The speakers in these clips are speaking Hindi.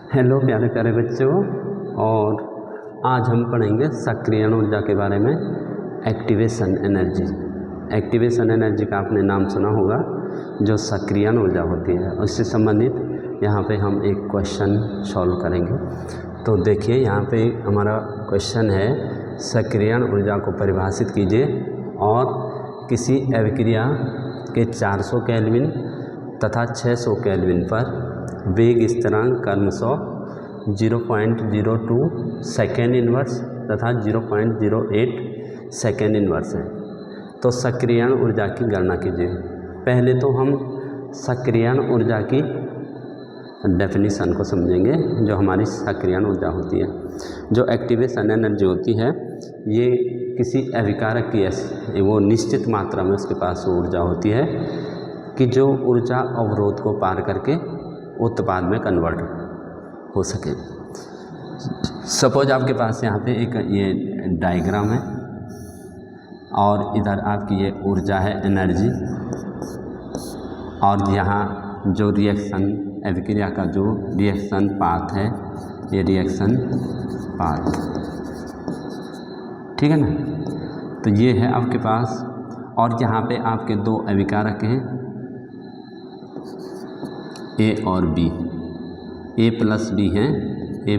हेलो प्यारे प्यारे बच्चों, और आज हम पढ़ेंगे सक्रियण ऊर्जा के बारे में। Activation energy. एक्टिवेशन एनर्जी का आपने नाम सुना होगा, जो सक्रियण ऊर्जा होती है। उससे संबंधित यहाँ पे हम एक क्वेश्चन सॉल्व करेंगे। तो देखिए यहाँ पे हमारा क्वेश्चन है, सक्रियण ऊर्जा को परिभाषित कीजिए और किसी अभिक्रिया के 400 केल्विन तथा 600 केल्विन पर वेग स्थिरांक क्रमशः 0.02 सेकेंड इनवर्स तथा 0.08 सेकेंड इनवर्स है। तो सक्रियण ऊर्जा की गणना कीजिए। पहले तो हम सक्रियण ऊर्जा की डेफिनेशन को समझेंगे। जो हमारी सक्रियण ऊर्जा होती है, जो एक्टिवेशन एनर्जी होती है, ये किसी अभिकारक की वो निश्चित मात्रा में उसके पास ऊर्जा होती है कि जो ऊर्जा अवरोध को पार करके उत्पाद में कन्वर्ट हो सके। सपोज आपके पास यहाँ पे एक ये डायग्राम है और इधर आपकी ये ऊर्जा है, एनर्जी, और यहाँ जो रिएक्शन अभिक्रिया का जो रिएक्शन पाथ है, ये रिएक्शन पाथ, ठीक है ना। तो ये है आपके पास, और यहाँ पे आपके दो अभिकारक हैं, ए और बी, ए प्लस बी हैं, ए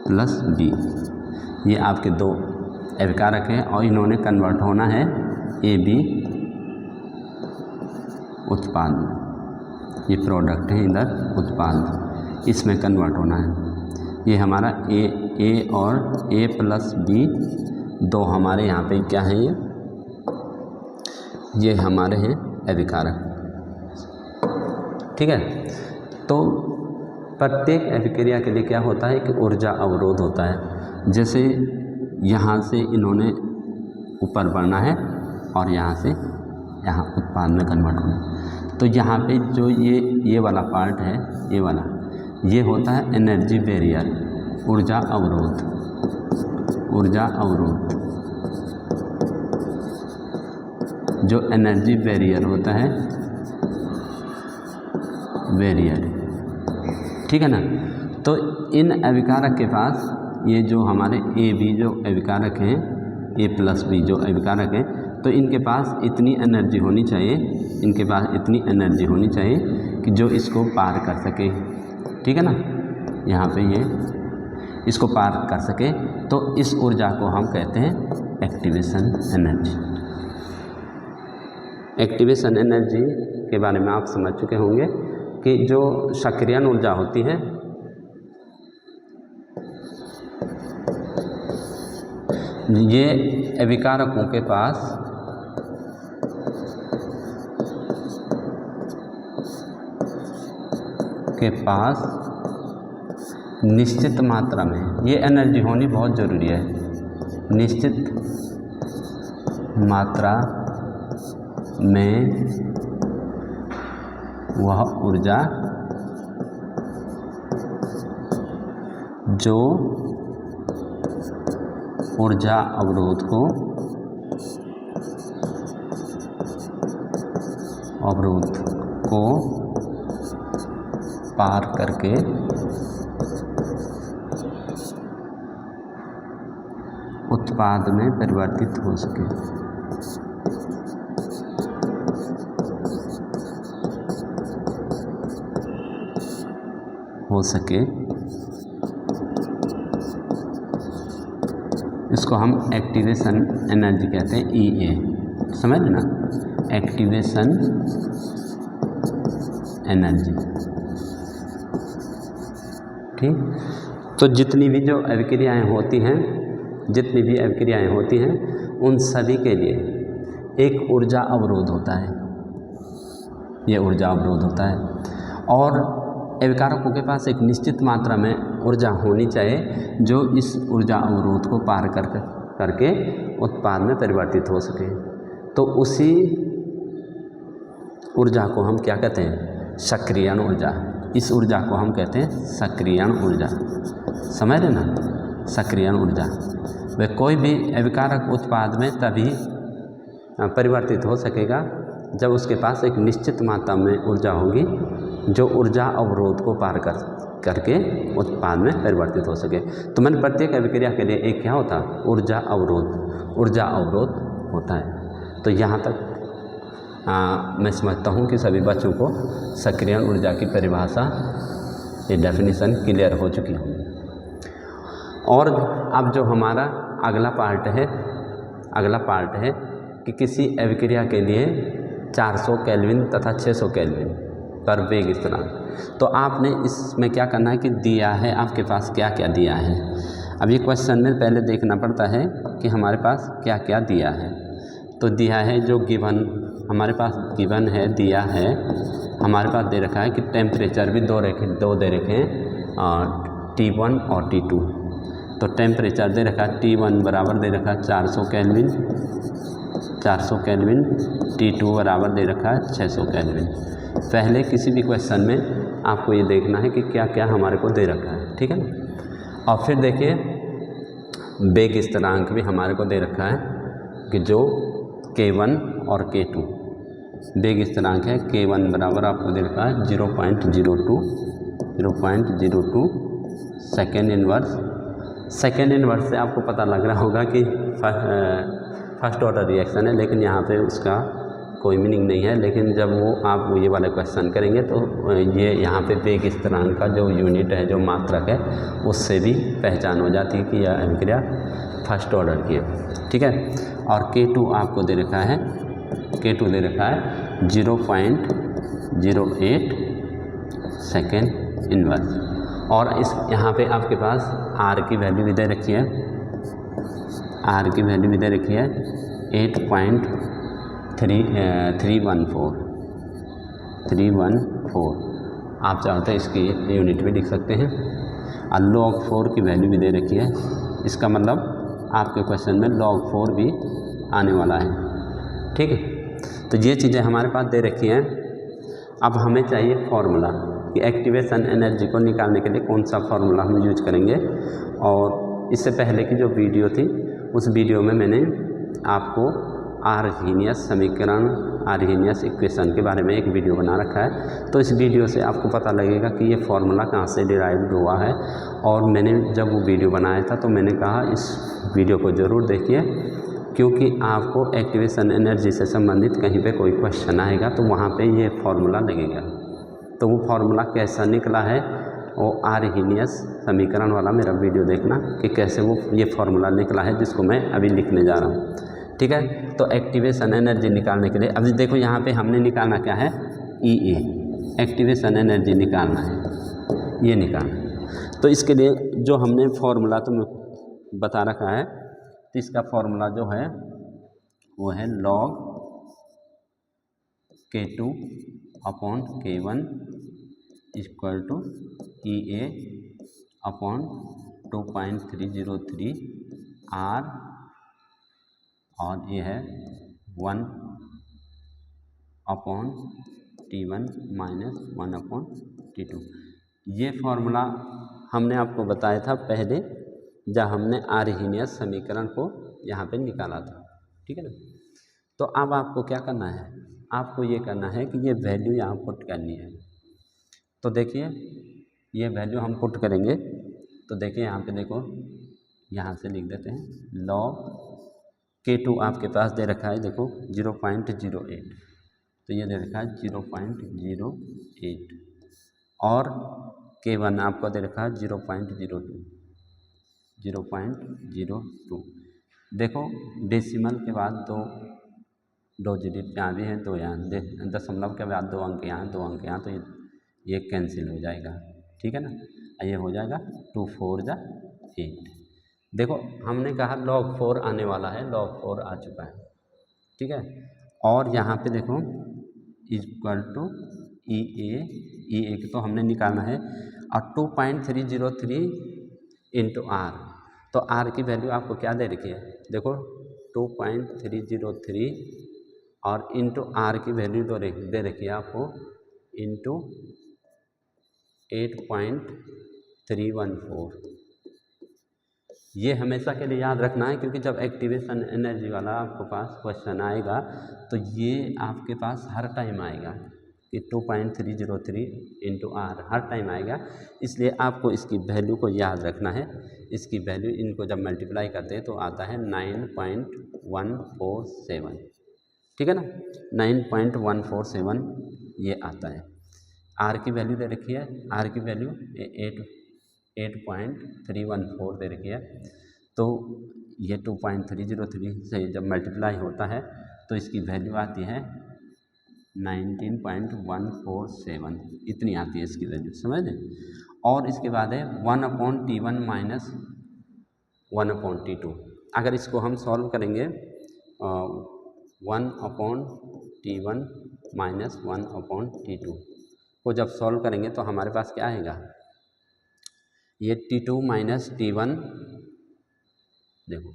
प्लस बी, ये आपके दो अभिकारक हैं और इन्होंने कन्वर्ट होना है ए बी उत्पाद में। ये प्रोडक्ट है, इधर उत्पाद, इसमें कन्वर्ट होना है। ये हमारा ए और ए प्लस बी दो हमारे यहाँ पे क्या है, ये हमारे हैं अभिकारक, ठीक है। तो प्रत्येक अभिक्रिया के लिए क्या होता है कि ऊर्जा अवरोध होता है। जैसे यहाँ से इन्होंने ऊपर बढ़ना है और यहाँ से यहाँ उत्पाद में कन्वर्ट होना है। तो यहाँ पे जो ये वाला पार्ट है, ये वाला, ये होता है एनर्जी बैरियर, ऊर्जा अवरोध, ऊर्जा अवरोध। जो एनर्जी बैरियर होता है, बैरियर, ठीक है ना। तो इन अभिकारक के पास ये जो हमारे ए बी जो अभिकारक हैं, ए प्लस बी जो अभिकारक हैं, तो इनके पास इतनी एनर्जी होनी चाहिए, इनके पास इतनी एनर्जी होनी चाहिए कि जो इसको पार कर सके, ठीक है ना। यहाँ पे ये इसको पार कर सके, तो इस ऊर्जा को हम कहते हैं एक्टिवेशन एनर्जी। एक्टिवेशन एनर्जी के बारे में आप समझ चुके होंगे कि जो सक्रियण ऊर्जा होती है, ये अभिकारकों के पास निश्चित मात्रा में ये एनर्जी होनी बहुत ज़रूरी है। निश्चित मात्रा में वह ऊर्जा जो ऊर्जा अवरोध को पार करके उत्पाद में परिवर्तित हो सके। इसको हम एक्टिवेशन एनर्जी कहते हैं, EA, समझ ना, एक्टिवेशन एनर्जी, ठीक। तो जितनी भी अभिक्रियाएं होती हैं, उन सभी के लिए एक ऊर्जा अवरोध होता है, ये ऊर्जा अवरोध होता है। और अभिकारकों के पास एक निश्चित मात्रा में ऊर्जा होनी चाहिए जो इस ऊर्जा अवरोध को पार करके उत्पाद में परिवर्तित हो सके। तो उसी ऊर्जा को हम क्या कहते हैं, सक्रियण ऊर्जा। इस ऊर्जा को हम कहते हैं सक्रियण ऊर्जा, समझ रहे ना, सक्रियण ऊर्जा। वह कोई भी अभिकारक उत्पाद में तभी परिवर्तित हो सकेगा जब उसके पास एक निश्चित मात्रा में ऊर्जा होगी जो ऊर्जा अवरोध को पार करके उत्पाद में परिवर्तित हो सके। तो मैंने प्रत्येक अभिक्रिया के लिए एक क्या होता है, ऊर्जा अवरोध होता है। तो यहाँ तक मैं समझता हूँ कि सभी बच्चों को सक्रियण ऊर्जा की परिभाषा, ये डेफिनेशन क्लियर हो चुकी है। और अब जो हमारा अगला पार्ट है कि किसी अभिक्रिया के लिए 400 केल्विन तथा 600 केल्विन पर वेग स्थिरांक। तो आपने इसमें क्या करना है कि दिया है आपके पास क्या क्या दिया है। अब ये क्वेश्चन में पहले देखना पड़ता है कि हमारे पास क्या क्या दिया है। तो दिया है जो गिवन हमारे पास गिवन है, दिया है हमारे पास दे रखा है कि टेम्परेचर भी दो दे रखे हैं, T1 और T2। तो टेम्परेचर दे रखा है T1 बराबर दे रखा है 400 केल्विन, T2 बराबर दे रखा है 600 केल्विन। पहले किसी भी क्वेश्चन में आपको ये देखना है कि क्या क्या हमारे को दे रखा है, ठीक है ना। और फिर देखिए वेग स्थिरांक भी हमारे को दे रखा है कि जो K1 और K2 वेग स्थिरांक है। K1 बराबर आपको दे रखा है 0.02 सेकेंड इनवर्स से आपको पता लग रहा होगा कि फर्स्ट ऑर्डर रिएक्शन है, लेकिन यहाँ पे उसका कोई मीनिंग नहीं है। लेकिन जब वो आप ये वाला क्वेश्चन करेंगे तो ये यहाँ पे वेग स्थिरांक का जो यूनिट है, जो मात्रक है, उससे भी पहचान हो जाती है कि यह अभिक्रिया फर्स्ट ऑर्डर की है, ठीक है। और K2 आपको दे रखा है 0.08 सेकेंड इनवर्स। और इस यहाँ पे आपके पास R की वैल्यू भी दे रखी है, 314। आप चाहते हैं इसकी यूनिट भी लिख सकते हैं। और log 4 की वैल्यू भी दे रखी है। इसका मतलब आपके क्वेश्चन में log 4 भी आने वाला है, ठीक है। तो ये चीज़ें हमारे पास दे रखी हैं। अब हमें चाहिए फार्मूला कि एक्टिवेशन एनर्जी को निकालने के लिए कौन सा फार्मूला हम यूज करेंगे। और इससे पहले की जो वीडियो थी, उस वीडियो में मैंने आपको आर्हेनियस इक्वेशन के बारे में एक वीडियो बना रखा है। तो इस वीडियो से आपको पता लगेगा कि ये फार्मूला कहाँ से डिराइव्ड हुआ है। और मैंने जब वो वीडियो बनाया था तो मैंने कहा इस वीडियो को ज़रूर देखिए, क्योंकि आपको एक्टिवेशन एनर्जी से संबंधित कहीं पे कोई क्वेश्चन आएगा तो वहाँ पे ये फार्मूला लगेगा। तो वो फार्मूला कैसा निकला है, वो आर्हेनियस समीकरण वाला मेरा वीडियो देखना कि कैसे वो ये फार्मूला निकला है, जिसको मैं अभी लिखने जा रहा हूँ, ठीक है। तो एक्टिवेशन एनर्जी निकालने के लिए अभी देखो यहाँ पे हमने निकालना क्या है, EA एक्टिवेशन एनर्जी निकालना है, ये निकालना। तो इसके लिए जो हमने फार्मूला तुम्हें बता रखा है, तो इसका फार्मूला जो है वो है log K2 upon K1 equal to EA upon 2.303 R, और ये है 1 upon T1 minus 1 upon T2। ये फार्मूला हमने आपको बताया था पहले जब हमने आर्हेनियस समीकरण को यहाँ पे निकाला था, ठीक है ना। तो अब आपको क्या करना है, आपको ये करना है कि ये वैल्यू यहाँ पुट करनी है। तो देखिए ये वैल्यू हम पुट करेंगे। तो देखिए यहाँ पे देखो, यहाँ से लिख देते हैं log K2 आपके पास दे रखा है, देखो 0.08, तो ये दे रखा है 0.08, और K1 आपको दे रखा है 0.02। देखो डेसिमल के बाद दो डिजिट यहाँ भी हैं, दो यहाँ, दशमलव के बाद 2 अंक यहाँ, 2 अंक यहाँ, तो ये कैंसिल हो जाएगा, ठीक है ना। ये हो जाएगा 2 4 जा 8। देखो हमने कहा log 4 आने वाला है, log 4 आ चुका है, ठीक है। और यहाँ पे देखो इक्वल टू EA तो हमने निकालना है, और 2.303 इंटू R। तो R की वैल्यू आपको क्या दे रखी है, देखो 2.303 और इंटू R की वैल्यू दे रखी है आपको इंटू 8.314। ये हमेशा के लिए याद रखना है, क्योंकि जब एक्टिवेशन एनर्जी वाला आपके पास क्वेश्चन आएगा तो ये आपके पास हर टाइम आएगा, कि 2.303 इंटू आर हर टाइम आएगा, इसलिए आपको इसकी वैल्यू को याद रखना है। इसकी वैल्यू इनको जब मल्टीप्लाई करते हैं तो आता है 9.147, ठीक है ना, 9.147 ये आता है। आर की वैल्यू दे रखी है, आर की वैल्यू 8.314 दे रखी है। तो ये 2.303 से जब मल्टीप्लाई होता है तो इसकी वैल्यू आती है 19.147, इतनी आती है इसकी वैल्यू, समझ लें। और इसके बाद है 1/T1 माइनस 1/T2। अगर इसको हम सॉल्व करेंगे 1/T1 माइनस 1/T2 को जब सॉल्व करेंगे तो हमारे पास क्या आएगा, ये T2 माइनस T1, देखो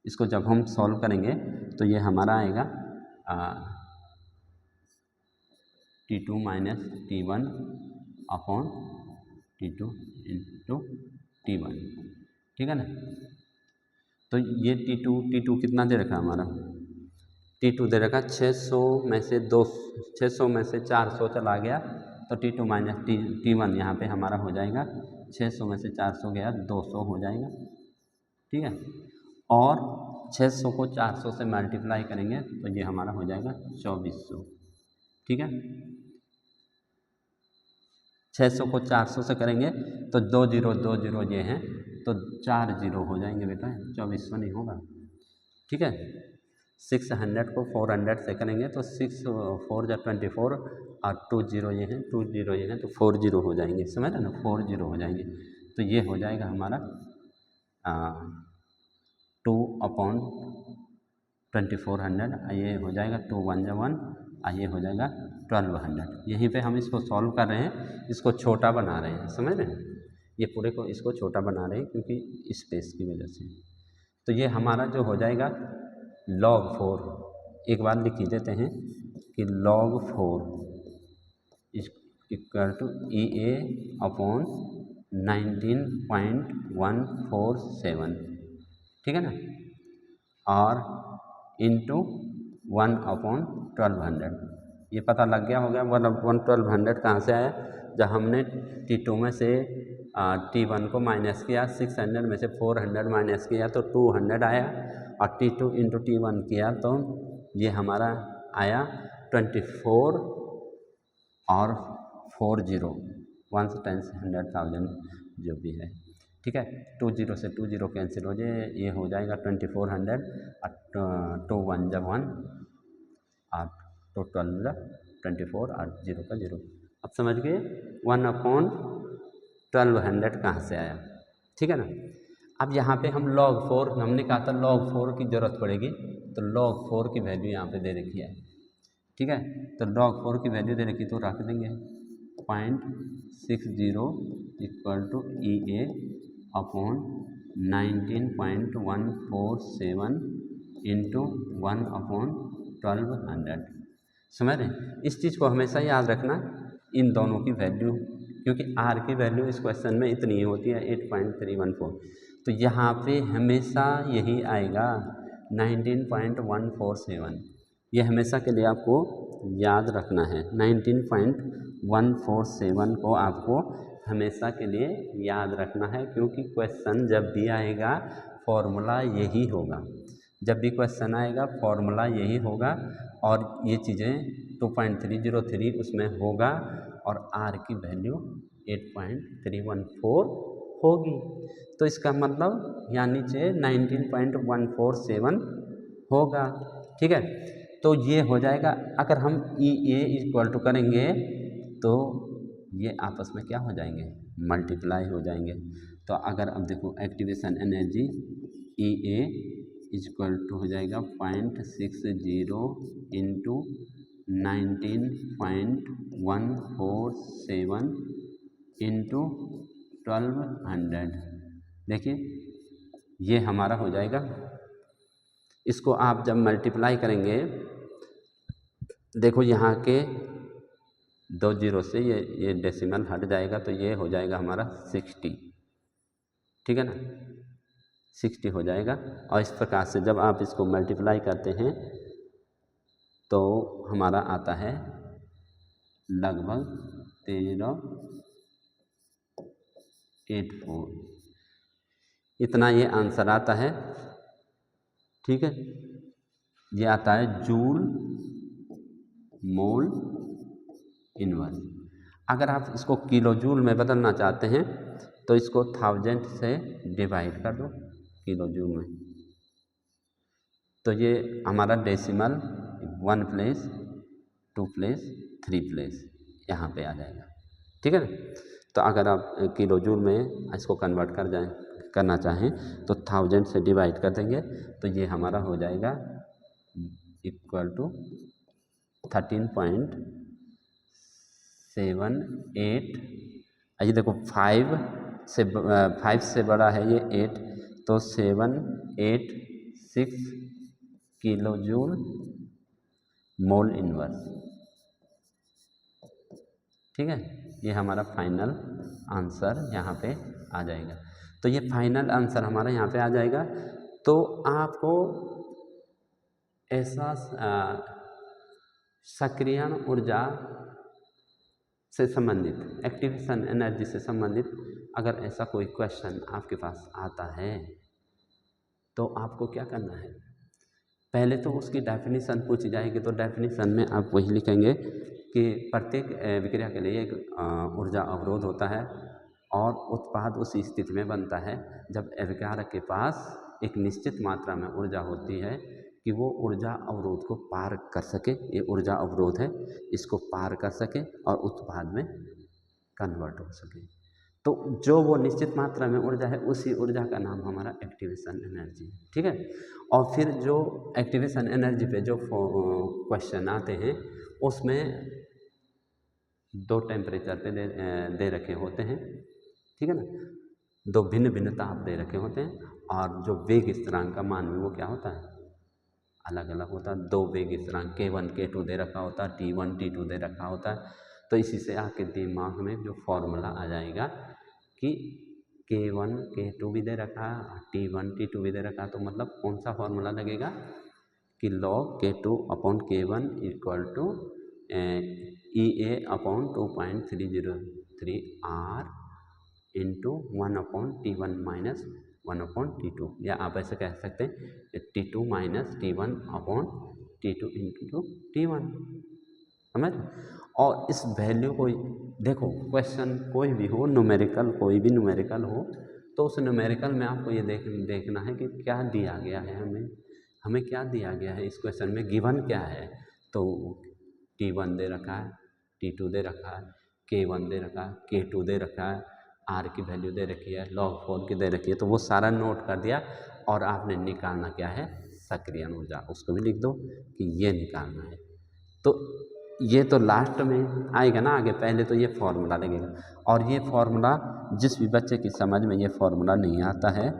इसको जब हम सॉल्व करेंगे तो ये हमारा आएगा T2 minus T1 upon T2 into T1, ठीक है ना। तो ये T2 कितना दे रखा हमारा, T2 दे रखा 600 में से 400 चला गया तो T2 माइनस T1 यहाँ पे हमारा हो जाएगा 600 में से 400 गया 200 हो जाएगा, ठीक है। और 600 को 400 से मल्टीप्लाई करेंगे तो ये हमारा हो जाएगा 2400, ठीक है। 600 को 400 से करेंगे तो 2 0 ये हैं तो 4 0 हो जाएंगे बेटा, 2400 नहीं होगा, ठीक है। 600 को 400 से करेंगे तो 6 4 जा 24 और 2 0 ये हैं तो 4 0 हो जाएंगे, समझ रहे ना, 4 0 हो जाएंगे। तो ये हो जाएगा हमारा 2/2400, ये हो जाएगा 2 1 जा 1 और ये हो जाएगा 1200। यहीं पे हम इसको सॉल्व कर रहे हैं, इसको छोटा बना रहे हैं, समझ रहे हैं, ये पूरे को इसको छोटा बना रहे हैं क्योंकि स्पेस की वजह से। तो ये हमारा जो हो जाएगा log 4, एक बार लिख ही देते हैं कि log 4 equal to EA upon 19.147, ठीक है ना, और इंटू 1/1200। ये पता लग गया होगा 1/1200 कहाँ से आया, जब हमने T2 में से T1 को माइनस किया, 600 में से 400 माइनस किया तो 200 आया, और T2 इंटू T1 किया तो ये हमारा आया 24 और 40 1 10 100,000 जो भी है, ठीक है। 2 0 से 2 0 कैंसिल हो जाए, ये हो जाएगा 2400 और 2 1 जब 1 और तो 12 24 और 0 का 0। अब समझ गए 1/1200 कहाँ से आया, ठीक है ना। अब यहाँ पे हम log 4, हमने कहा था log 4 की ज़रूरत पड़ेगी, तो log 4 की वैल्यू यहाँ पे दे रखी है, ठीक है। तो log 4 की वैल्यू दे रखी तो रख देंगे 0.60 equal to EA upon 19.147 into 1/1200, समझ रहे हैं। इस चीज़ को हमेशा याद रखना, इन दोनों की वैल्यू, क्योंकि R की वैल्यू इस क्वेश्चन में इतनी ही होती है 8.314, तो यहाँ पे हमेशा यही आएगा 19.147, ये हमेशा के लिए आपको याद रखना है। 19.147 को आपको हमेशा के लिए याद रखना है, क्योंकि क्वेश्चन जब भी आएगा फॉर्मूला यही होगा, जब भी क्वेश्चन आएगा फॉर्मूला यही होगा, और ये चीज़ें 2.303 उसमें होगा, और R की वैल्यू 8.314 होगी। तो इसका मतलब यहाँ नीचे 19.147 होगा, ठीक है। तो ये हो जाएगा। अगर हम EA इक्वल टू करेंगे तो ये आपस में क्या हो जाएंगे, मल्टीप्लाई हो जाएंगे। तो अगर अब देखो activation energy EA equal to हो जाएगा 0.60 इंटू 19.147 इंटू 1200, देखिए ये हमारा हो जाएगा। इसको आप जब मल्टीप्लाई करेंगे, देखो यहाँ के 2 0 से ये डेसिमल हट जाएगा, तो ये हो जाएगा हमारा 60, ठीक है ना, 60 हो जाएगा। और इस प्रकार से जब आप इसको मल्टीप्लाई करते हैं तो हमारा आता है लगभग 1384 इतना ये आंसर आता है। ठीक है, ये आता है जूल मोल इनवर्स। अगर आप इसको किलो जूल में बदलना चाहते हैं तो इसको 1000 से डिवाइड कर दो किलो जूल में, तो ये हमारा डेसिमल 1 प्लेस 2 प्लेस 3 प्लेस यहाँ पे आ जाएगा। ठीक है ना। तो अगर आप किलो जूल में इसको कन्वर्ट करना चाहें तो 1000 से डिवाइड कर देंगे तो ये हमारा हो जाएगा इक्वल टू 13.78। ये देखो 5 से बड़ा है ये 8, तो 786 किलो जूल मोल इनवर्स। ठीक है, ये हमारा फाइनल आंसर यहाँ पे आ जाएगा। तो ये फाइनल आंसर हमारा यहाँ पे आ जाएगा। तो आपको ऐसा सक्रियण ऊर्जा से संबंधित, एक्टिवेशन एनर्जी से संबंधित अगर ऐसा कोई क्वेश्चन आपके पास आता है तो आपको क्या करना है, पहले तो उसकी डेफिनेशन पूछी जाएगी। तो डेफिनेशन में आप वही लिखेंगे कि प्रत्येक विक्रिया के लिए एक ऊर्जा अवरोध होता है और उत्पाद उस स्थिति में बनता है जब अभिकारक के पास एक निश्चित मात्रा में ऊर्जा होती है कि वो ऊर्जा अवरोध को पार कर सके। ये ऊर्जा अवरोध है, इसको पार कर सके और उत्पाद में कन्वर्ट हो सके। तो जो वो निश्चित मात्रा में ऊर्जा है उसी ऊर्जा का नाम हमारा एक्टिवेशन एनर्जी है। ठीक है, और फिर जो एक्टिवेशन एनर्जी पे जो क्वेश्चन आते हैं उसमें 2 टेम्परेचर पे दे रखे होते हैं। ठीक है ना, 2 भिन्न भिन्न ताप दे रखे होते हैं और जो वेग स्थिरांक का मान भी वो क्या होता है, अलग अलग होता है। 2 वेग स्थिरांक K1 K2 दे रखा होता है, T1 T2 दे रखा होता है। तो इसी से आपके दिमाग में जो फॉर्मूला आ जाएगा कि K1 K2 भी दे रखा है, T1 T2 भी दे रखा है, तो मतलब कौन सा फॉर्मूला लगेगा कि log K2 upon K1 equal to EA upon 2.303 R into 1 upon T1 minus 1 upon T2, या आप ऐसे कह सकते हैं T2 minus T1 upon T2 into T1। समझ। और इस वैल्यू को देखो, क्वेश्चन कोई भी हो, न्यूमेरिकल कोई भी न्यूमेरिकल हो, तो उस न्यूमेरिकल में आपको ये देखना है कि क्या दिया गया है, हमें क्या दिया गया है, इस क्वेश्चन में गिवन क्या है। तो T1 दे रखा है, T2 दे रखा है, K1 दे रखा है, K2 दे रखा है, R की वैल्यू दे रखी है, log 4 की दे रखी है। तो वो सारा नोट कर दिया और आपने निकालना क्या है, सक्रियण ऊर्जा, उसको भी लिख दो कि ये निकालना है। तो ये तो लास्ट में आएगा ना आगे, पहले तो ये फॉर्मूला लगेगा। और ये फॉर्मूला जिस भी बच्चे की समझ में ये फॉर्मूला नहीं आता है,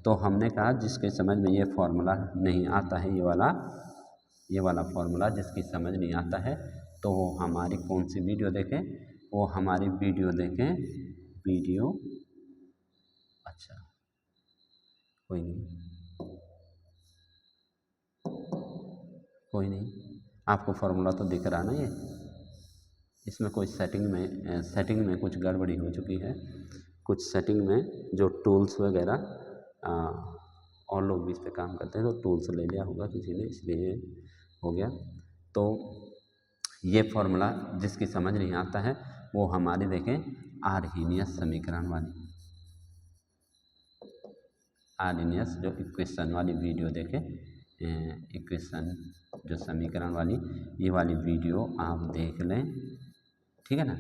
तो हमने कहा जिसके समझ में ये फॉर्मूला नहीं आता है, ये वाला फॉर्मूला जिसकी समझ नहीं आता है, तो वो हमारी कौन सी वीडियो देखें, वो हमारी वीडियो देखें, वीडियो। अच्छा कोई नहीं, आपको फॉर्मूला तो दिख रहा ना, ये इसमें कोई सेटिंग में कुछ गड़बड़ी हो चुकी है। कुछ सेटिंग में जो टूल्स वगैरह और लोग भी इस पे काम करते हैं, तो टूल्स ले लिया होगा किसी ने, इसलिए हो गया। तो ये फॉर्मूला जिसकी समझ नहीं आता है वो हमारी देखें आर्हीनियस समीकरण वाली, आर्हीनियस जो इक्वेशन वाली वीडियो देखें, इक्वेशन जो समीकरण वाली, ये वाली वीडियो आप देख लें। ठीक है ना,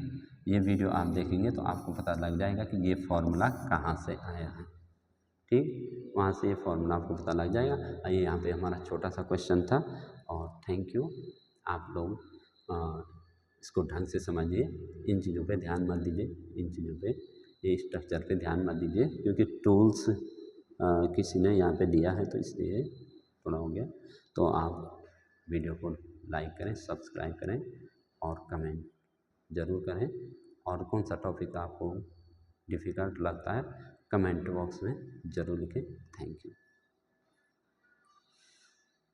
ये वीडियो आप देखेंगे तो आपको पता लग जाएगा कि ये फॉर्मूला कहाँ से आया है। ठीक, वहाँ से ये फॉर्मूला आपको पता लग जाएगा। ये यहाँ पे हमारा छोटा सा क्वेश्चन था। और थैंक यू, आप लोग इसको ढंग से समझिए, इन चीज़ों पे ध्यान मत दीजिए, इन चीज़ों पे, ये स्ट्रक्चर पे ध्यान मत दीजिए, क्योंकि टूल्स किसी ने यहाँ पे दिया है तो इसलिए थोड़ा हो गया। तो आप वीडियो को लाइक करें, सब्सक्राइब करें और कमेंट ज़रूर करें। और कौन सा टॉपिक आपको डिफ़िकल्ट लगता है कमेंट बॉक्स में ज़रूर लिखें। Thank you.